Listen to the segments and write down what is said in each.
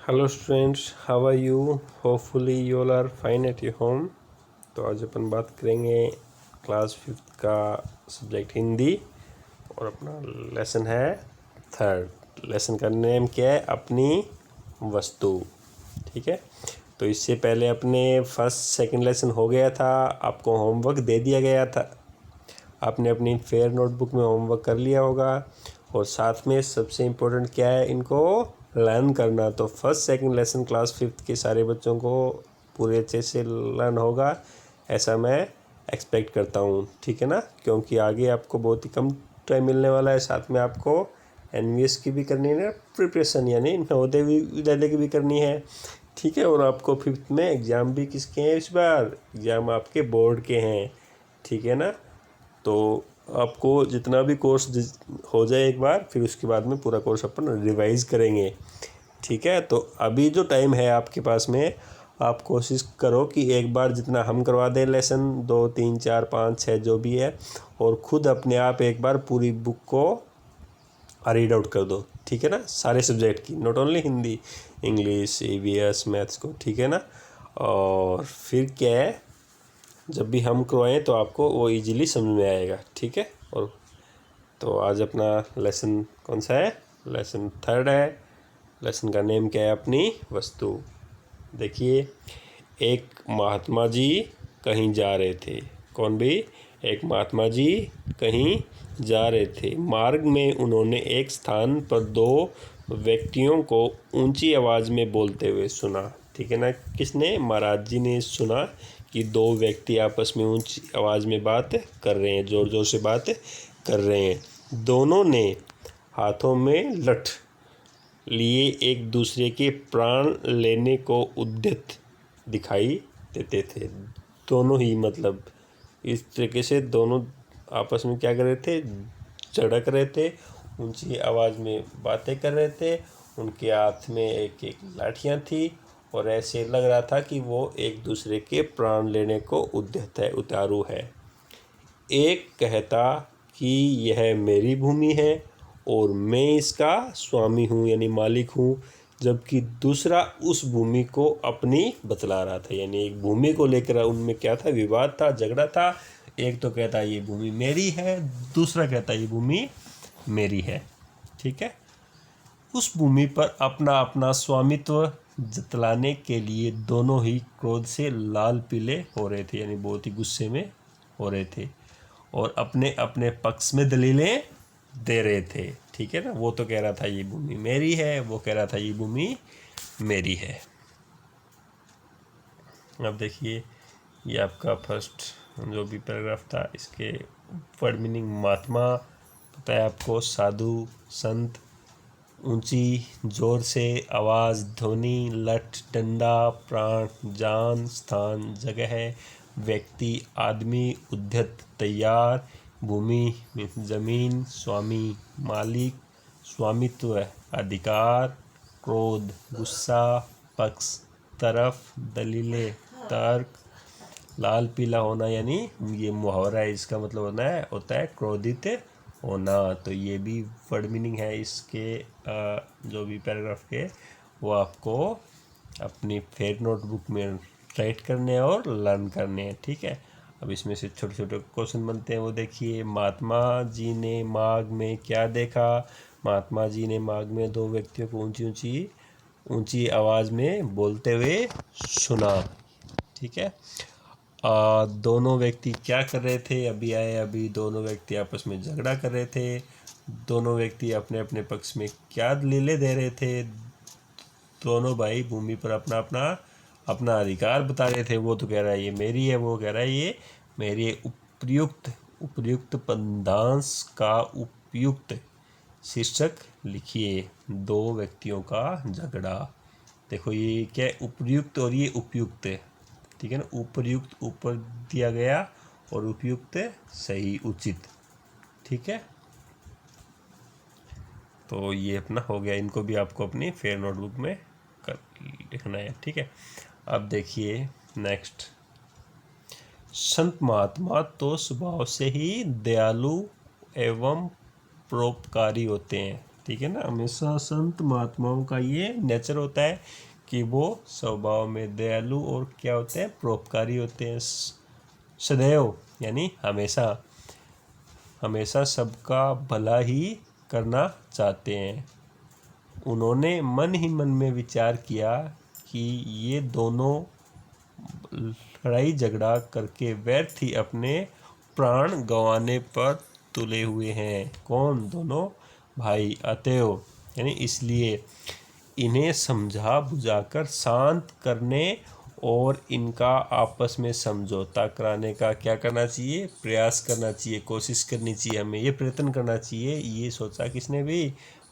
Hello students, how are you? Hopefully you all are fine at your home. तो आज अपन बात करेंगे class 5th का सब्जेक्ट हिंदी और अपना लेसन है थर्ड। लेसन का नेम क्या है? अपनी वस्तु। ठीक है, तो इससे पहले अपने फर्स्ट सेकंड लेसन हो गया था, आपको होमवर्क दे दिया गया था, आपने अपनी फेयर नोटबुक में होमवर्क कर लिया होगा। और साथ में सबसे इम्पोर्टेंट क्या है, इनको लर्न करना। तो first second lesson class 5th के सारे बच्चों को पूरे अच्छे से लर्न होगा, ऐसा मैं एक्सपेक्ट करता हूँ। ठीक है ना, क्योंकि आगे आपको बहुत ही कम टाइम मिलने वाला है। साथ में आपको एनवीएस की भी करनी है ना प्रिपरेशन, यानी नवोदय विद्यालय की भी करनी है। ठीक है, और आपको 5th में एग्ज़ाम भी किसके हैं इस बार? एग्ज़ाम आपके बोर्ड के हैं। ठीक है ना, तो आपको जितना भी कोर्स हो जाए एक बार, फिर उसके बाद में पूरा कोर्स अपन रिवाइज़ करेंगे। ठीक है, तो अभी जो टाइम है आपके पास में, आप कोशिश करो कि एक बार जितना हम करवा दें लेसन 2 3 4 5 6 जो भी है, और ख़ुद अपने आप एक बार पूरी बुक को रीड आउट कर दो। ठीक है ना, सारे सब्जेक्ट की, not only Hindi, English, EVS, maths को। ठीक है ना, और फिर क्या है, जब भी हम करवाएं तो आपको वो इजीली समझ में आएगा। ठीक है, और तो आज अपना लेसन कौन सा है? लेसन थर्ड है। लेसन का नेम क्या है? अपनी वस्तु। देखिए, एक महात्मा जी कहीं जा रहे थे। कौन भी? एक महात्मा जी कहीं जा रहे थे। मार्ग में उन्होंने एक स्थान पर 2 व्यक्तियों को ऊंची आवाज़ में बोलते हुए सुना। ठीक है ना, किसने? महाराज जी ने सुना कि 2 व्यक्ति आपस में ऊंची आवाज़ में बात कर रहे हैं, ज़ोर ज़ोर से बात कर रहे हैं। दोनों ने हाथों में लठ लिए एक दूसरे के प्राण लेने को उद्यत दिखाई देते थे। दोनों ही, मतलब इस तरीके से दोनों आपस में क्या कर रहे थे? झड़क रहे थे, ऊंची आवाज़ में बातें कर रहे थे। उनके हाथ में एक एक लाठियाँ थी, और ऐसे लग रहा था कि वो एक दूसरे के प्राण लेने को उद्यत है, उतारू है। एक कहता कि यह मेरी भूमि है और मैं इसका स्वामी हूँ, यानी मालिक हूँ, जबकि दूसरा उस भूमि को अपनी बतला रहा था। यानी एक भूमि को लेकर उनमें क्या था? विवाद था, झगड़ा था। एक तो कहता ये भूमि मेरी है, दूसरा कहता ये भूमि मेरी है। ठीक है, उस भूमि पर अपना अपना स्वामित्व जतलाने के लिए दोनों ही क्रोध से लाल पीले हो रहे थे, यानी बहुत ही गुस्से में हो रहे थे, और अपने अपने पक्ष में दलीलें दे रहे थे। ठीक है ना, वो तो कह रहा था ये भूमि मेरी है, वो कह रहा था ये भूमि मेरी है। अब देखिए, ये आपका फर्स्ट जो भी पैराग्राफ था, इसके वर्ड मीनिंग: महात्मा पता है आपको, साधु, संत, ऊंची, जोर से, आवाज़, ध्वनि, लठ, डंडा, प्राण, जान, स्थान, जगह, व्यक्ति, आदमी, उद्यत, तैयार, भूमि ज़मीन, स्वामी मालिक, स्वामित्व अधिकार, क्रोध गुस्सा, पक्ष तरफ, दलीलें तर्क, लाल पीला होना, यानी ये मुहावरा है, इसका मतलब होता है क्रोधित होना। तो ये भी वर्ड मीनिंग है इसके। जो भी पैराग्राफ के, वो आपको अपनी फेयर नोटबुक में राइट करने और लर्न करने हैं। ठीक है, अब इसमें से छोटे छोटे क्वेश्चन बनते हैं, वो देखिए। महात्मा जी ने मार्ग में क्या देखा? महात्मा जी ने मार्ग में 2 व्यक्तियों को ऊंची आवाज़ में बोलते हुए सुना। ठीक है, दोनों व्यक्ति क्या कर रहे थे? अभी आए, अभी दोनों व्यक्ति आपस में झगड़ा कर रहे थे। दोनों व्यक्ति अपने अपने पक्ष में क्या दलीलें दे रहे थे? दोनों भाई भूमि पर अपना अपना अपना अधिकार बता रहे थे। वो तो कह रहा है ये मेरी है, वो कह रहा है ये मेरी है। उपयुक्त पदांश का उपयुक्त शीर्षक लिखिए। 2 व्यक्तियों का झगड़ा। देखो, ये क्या है? उपयुक्त और ये उपयुक्त है। ठीक है ना, उपयुक्त ऊपर दिया गया और उपयुक्त सही, उचित। ठीक है, तो ये अपना हो गया। इनको भी आपको अपनी फेयर नोटबुक में लिखना है। ठीक है, अब देखिए नेक्स्ट। संत महात्मा तो स्वभाव से ही दयालु एवं परोपकारी होते हैं। ठीक है ना। हमेशा संत महात्माओं का ये नेचर होता है कि वो स्वभाव में दयालु और क्या होते हैं, परोपकारी होते हैं, सदैव यानी हमेशा हमेशा सबका भला ही करना चाहते हैं। उन्होंने मन ही मन में विचार किया कि ये दोनों लड़ाई झगड़ा करके व्यर्थ ही अपने प्राण गंवाने पर तुले हुए हैं। कौन? दोनों भाई अतएव यानी इसलिए इन्हें समझा बुझाकर शांत करने और इनका आपस में समझौता कराने का क्या करना चाहिए, प्रयास करना चाहिए, कोशिश करनी चाहिए, हमें ये प्रयत्न करना चाहिए। ये सोचा किसने भी?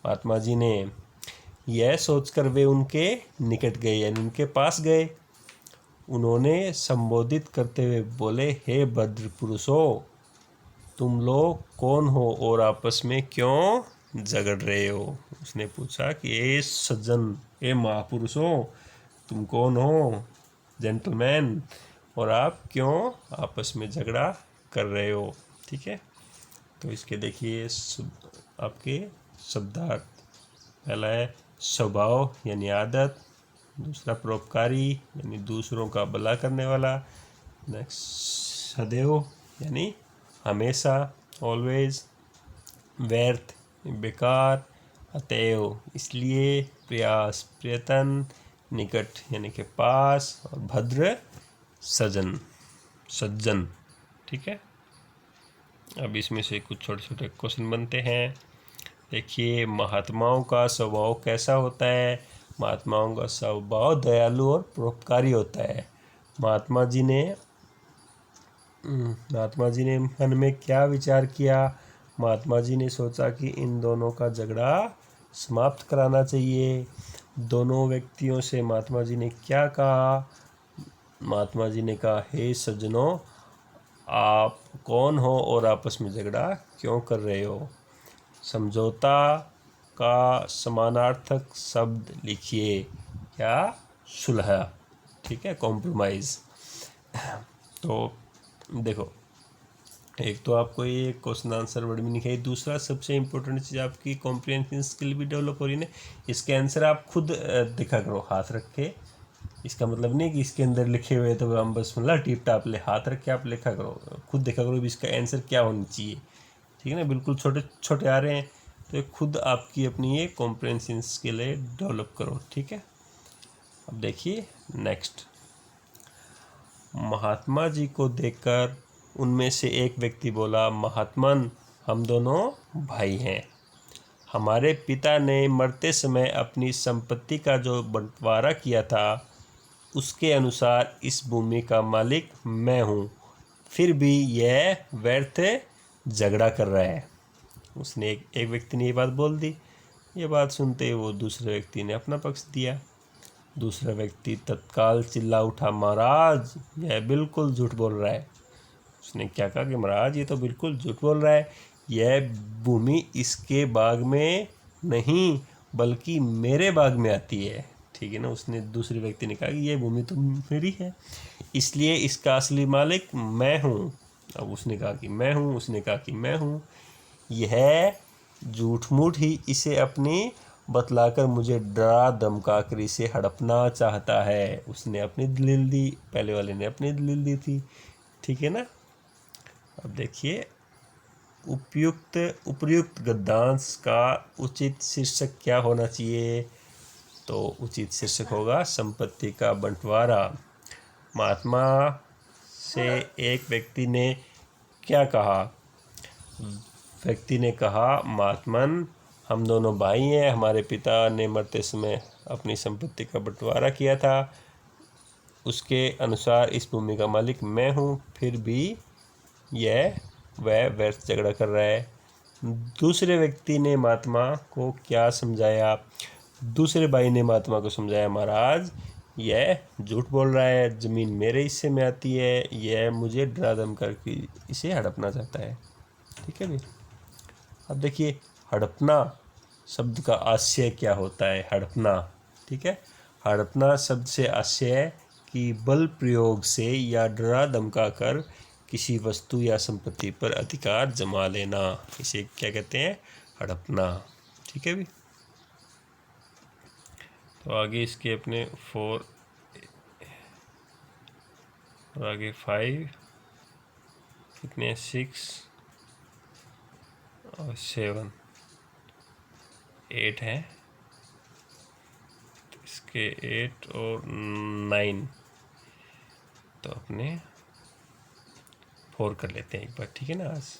महात्मा जी ने। यह सोचकर वे उनके निकट गए यानी उनके पास गए। उन्होंने संबोधित करते हुए बोले, हे भद्र पुरुषों, तुम लोग कौन हो और आपस में क्यों झगड़ रहे हो? उसने पूछा कि ए सज्जन, ए महापुरुषों, तुम कौन हो, जेंटलमैन, और आप क्यों आपस में झगड़ा कर रहे हो? ठीक है, तो इसके देखिए आपके शब्दार्थ। पहला है स्वभाव यानी आदत, दूसरा परोपकारी यानी दूसरों का भला करने वाला, नेक्स्ट सदैव यानी हमेशा, ऑलवेज, व्यर्थ बेकार, अतएव इसलिए, प्रयास प्रयत्न, निकट यानी के पास, और भद्र सज्जन। ठीक है, अब इसमें से कुछ छोटे छोटे क्वेश्चन बनते हैं। देखिए, महात्माओं का स्वभाव कैसा होता है? महात्माओं का स्वभाव दयालु और परोपकारी होता है। महात्मा जी ने मन में क्या विचार किया? महात्मा जी ने सोचा कि इन दोनों का झगड़ा समाप्त कराना चाहिए। दोनों व्यक्तियों से महात्मा जी ने क्या कहा? महात्मा जी ने कहा, हे सज्जनों, आप कौन हो और आपस में झगड़ा क्यों कर रहे हो? समझौता का समानार्थक शब्द लिखिए। क्या? सुलह। ठीक है, कॉम्प्रोमाइज़। तो देखो, एक तो आपको ये क्वेश्चन आंसर वर्ड में लिखा है। दूसरा सबसे इम्पोर्टेंट चीज़, आपकी कॉम्प्रिहेंशन स्किल भी डेवलप हो रही है ना। इसके आंसर आप खुद देखा करो हाथ रख के। इसका मतलब नहीं कि इसके अंदर लिखे हुए तो हम बस मतलब टिप टाप ले, हाथ रख के आप लिखा करो, खुद देखा करो भी इसका आंसर क्या होना चाहिए। ठीक है ना, बिल्कुल छोटे छोटे आ रहे हैं तो खुद आपकी अपनी ये कॉम्प्रिहेंशन स्किल है, डेवलप करो। ठीक है, अब देखिए नेक्स्ट। महात्मा जी को देखकर उनमें से एक व्यक्ति बोला, महात्मन, हम दोनों भाई हैं। हमारे पिता ने मरते समय अपनी संपत्ति का जो बंटवारा किया था उसके अनुसार इस भूमि का मालिक मैं हूँ, फिर भी यह व्यर्थ झगड़ा कर रहा है। उसने एक व्यक्ति ने ये बात बोल दी। ये बात सुनते ही वो दूसरे व्यक्ति ने अपना पक्ष दिया। दूसरा व्यक्ति तत्काल चिल्ला उठा, महाराज, यह बिल्कुल झूठ बोल रहा है। उसने क्या कहा कि महाराज, ये तो बिल्कुल झूठ बोल रहा है, यह भूमि इसके बाग में नहीं बल्कि मेरे बाग में आती है। ठीक है ना, उसने दूसरे व्यक्ति ने कहा कि यह भूमि तो मेरी है, इसलिए इसका असली मालिक मैं हूँ। अब उसने कहा कि मैं हूँ, उसने कहा कि मैं हूँ। यह झूठ मूठ ही इसे अपनी बतलाकर मुझे डरा धमका कर इसे हड़पना चाहता है। उसने अपनी दलील दी, पहले वाले ने अपनी दलील दी थी। ठीक है ना। अब देखिए, उपर्युक्त गद्यांश का उचित शीर्षक क्या होना चाहिए? तो उचित शीर्षक होगा संपत्ति का बंटवारा। महात्मा से एक व्यक्ति ने क्या कहा? व्यक्ति ने कहा, महात्मन, हम दोनों भाई हैं। हमारे पिता ने मरते समय अपनी संपत्ति का बंटवारा किया था, उसके अनुसार इस भूमि का मालिक मैं हूँ, फिर भी वह व्यर्थ झगड़ा कर रहा है। दूसरे व्यक्ति ने महात्मा को क्या समझाया? दूसरे भाई ने महात्मा को समझाया, महाराज, यह झूठ बोल रहा है, ज़मीन मेरे हिस्से में आती है, यह मुझे डरा धमका करके इसे हड़पना चाहता है। ठीक है भाई। अब देखिए, हड़पना शब्द का आशय क्या होता है? हड़पना, ठीक है, हड़पना शब्द से आशय है कि बल प्रयोग से या डरा धमका कर किसी वस्तु या संपत्ति पर अधिकार जमा लेना, इसे क्या कहते हैं? हड़पना। ठीक है भी। तो आगे इसके अपने 4 और आगे 5, कितने 6 और 7, 8 हैं। तो इसके 8 और 9, तो अपने 4 कर लेते हैं एक बार, ठीक है ना। आज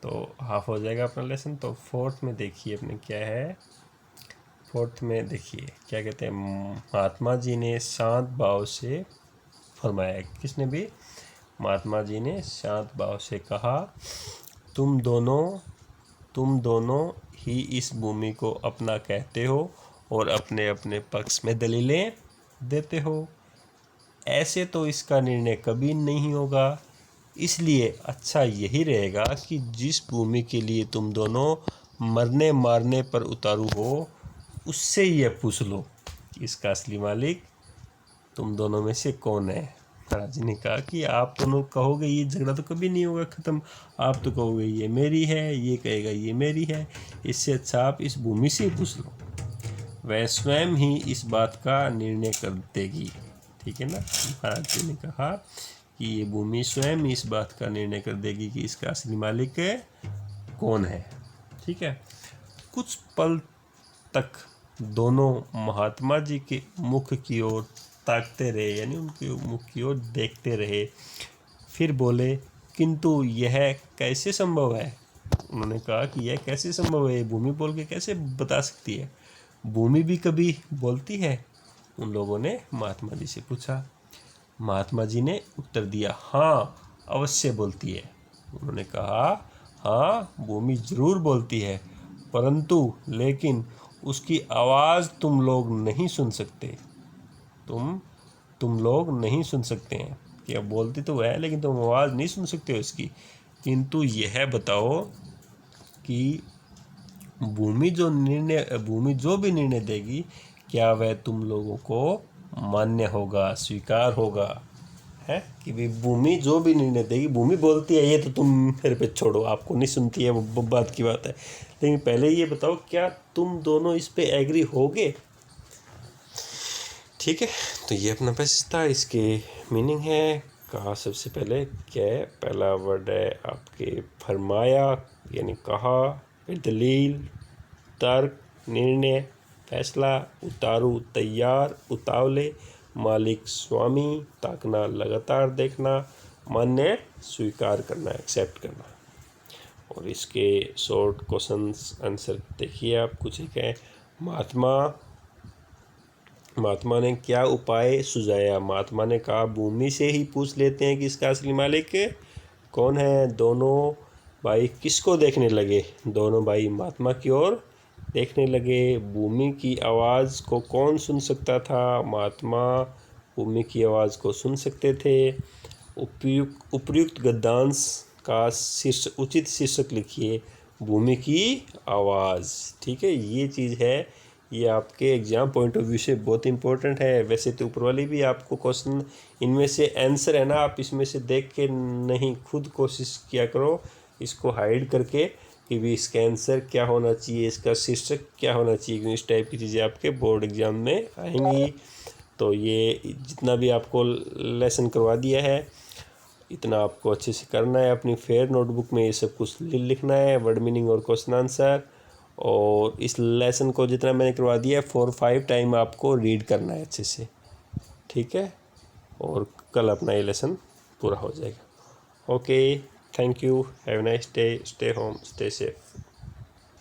तो हाफ हो जाएगा अपना लेसन। तो फोर्थ में देखिए अपने क्या है, फोर्थ में देखिए क्या कहते हैं, महात्मा जी ने शांत भाव से फरमाया, किसने भी, महात्मा जी ने शांत भाव से कहा, तुम दोनों ही इस भूमि को अपना कहते हो और अपने अपने पक्ष में दलीलें देते हो। ऐसे तो इसका निर्णय कभी नहीं होगा। इसलिए अच्छा यही रहेगा कि जिस भूमि के लिए तुम दोनों मरने मारने पर उतारू हो, उससे यह पूछ लो कि इसका असली मालिक तुम दोनों में से कौन है। महाराज जी ने कहा कि आप दोनों कहोगे ये झगड़ा तो कभी नहीं होगा ख़त्म, आप तो कहोगे ये मेरी है, ये कहेगा ये मेरी है, इससे अच्छा आप इस भूमि से पूछ लो, वह स्वयं ही इस बात का निर्णय कर देगी। ठीक है ना। महाराज जी ने कहा कि ये भूमि स्वयं इस बात का निर्णय कर देगी कि इसका असली मालिक कौन है। ठीक है। कुछ पल तक दोनों महात्मा जी के मुख की ओर ताकते रहे, यानी उनके मुख की ओर देखते रहे। फिर बोले, किंतु यह कैसे संभव है। उन्होंने कहा कि यह कैसे संभव है, भूमि बोल के कैसे बता सकती है, भूमि भी कभी बोलती है। उन लोगों ने महात्मा जी से पूछा। महात्मा जी ने उत्तर दिया, हाँ अवश्य बोलती है। उन्होंने कहा, हाँ भूमि जरूर बोलती है, परंतु लेकिन उसकी आवाज़ तुम लोग नहीं सुन सकते। तुम लोग नहीं सुन सकते हैं कि अब बोलती तो है, लेकिन तुम आवाज़ नहीं सुन सकते हो इसकी। किंतु यह बताओ कि भूमि जो भी निर्णय देगी, क्या वह तुम लोगों को मान्य होगा, स्वीकार होगा। है कि भाई भूमि जो भी निर्णय देगी, भूमि बोलती है ये तो तुम मेरे पे छोड़ो, आपको नहीं सुनती है, वो बात की बात है, लेकिन पहले ये बताओ क्या तुम दोनों इस पे एग्री होगे। ठीक है। तो ये अपना पैसेज था, इसके मीनिंग है, कहा सबसे पहले क्या है, पहला वर्ड है आपके फरमाया, यानी कहा, फिर दलील, तर्क, निर्णय, फैसला, उतारू तैयार, उतावले, मालिक स्वामी, ताकना महात्मा देखना, मान्य स्वीकार करना, एक्सेप्ट करना। और इसके शॉर्ट क्वेश्चंस आंसर देखिए आप। कुछ एक है, महात्मा ने क्या उपाय सुझाया। महात्मा ने कहा, भूमि से ही पूछ लेते हैं कि इसका असली मालिक कौन है। दोनों भाई किसको देखने लगे, दोनों भाई महात्मा की ओर देखने लगे। भूमि की आवाज़ को कौन सुन सकता था, महात्मा भूमि की आवाज़ को सुन सकते थे। उपर्युक्त गद्यांश का उचित शीर्षक लिखिए, भूमि की आवाज़। ठीक है, ये चीज़ है, ये आपके एग्ज़ाम पॉइंट ऑफ व्यू से बहुत इंपॉर्टेंट है। वैसे तो ऊपर वाली भी आपको क्वेश्चन इनमें से आंसर है ना, आप इसमें से देख के नहीं, खुद कोशिश किया करो इसको हाइड करके कि भी इसका आंसर क्या होना चाहिए, इसका शीर्षक क्या होना चाहिए, क्योंकि इस टाइप की चीज़ें आपके बोर्ड एग्ज़ाम में आएंगी। तो ये जितना भी आपको लेसन करवा दिया है, इतना आपको अच्छे से करना है। अपनी फेयर नोटबुक में ये सब कुछ लिखना है, वर्ड मीनिंग और क्वेश्चन आंसर। और इस लेसन को जितना मैंने करवा दिया है 4-5 टाइम आपको रीड करना है अच्छे से। ठीक है, और कल अपना ये लेसन पूरा हो जाएगा। Okay, thank you, have a nice day, stay home, stay safe.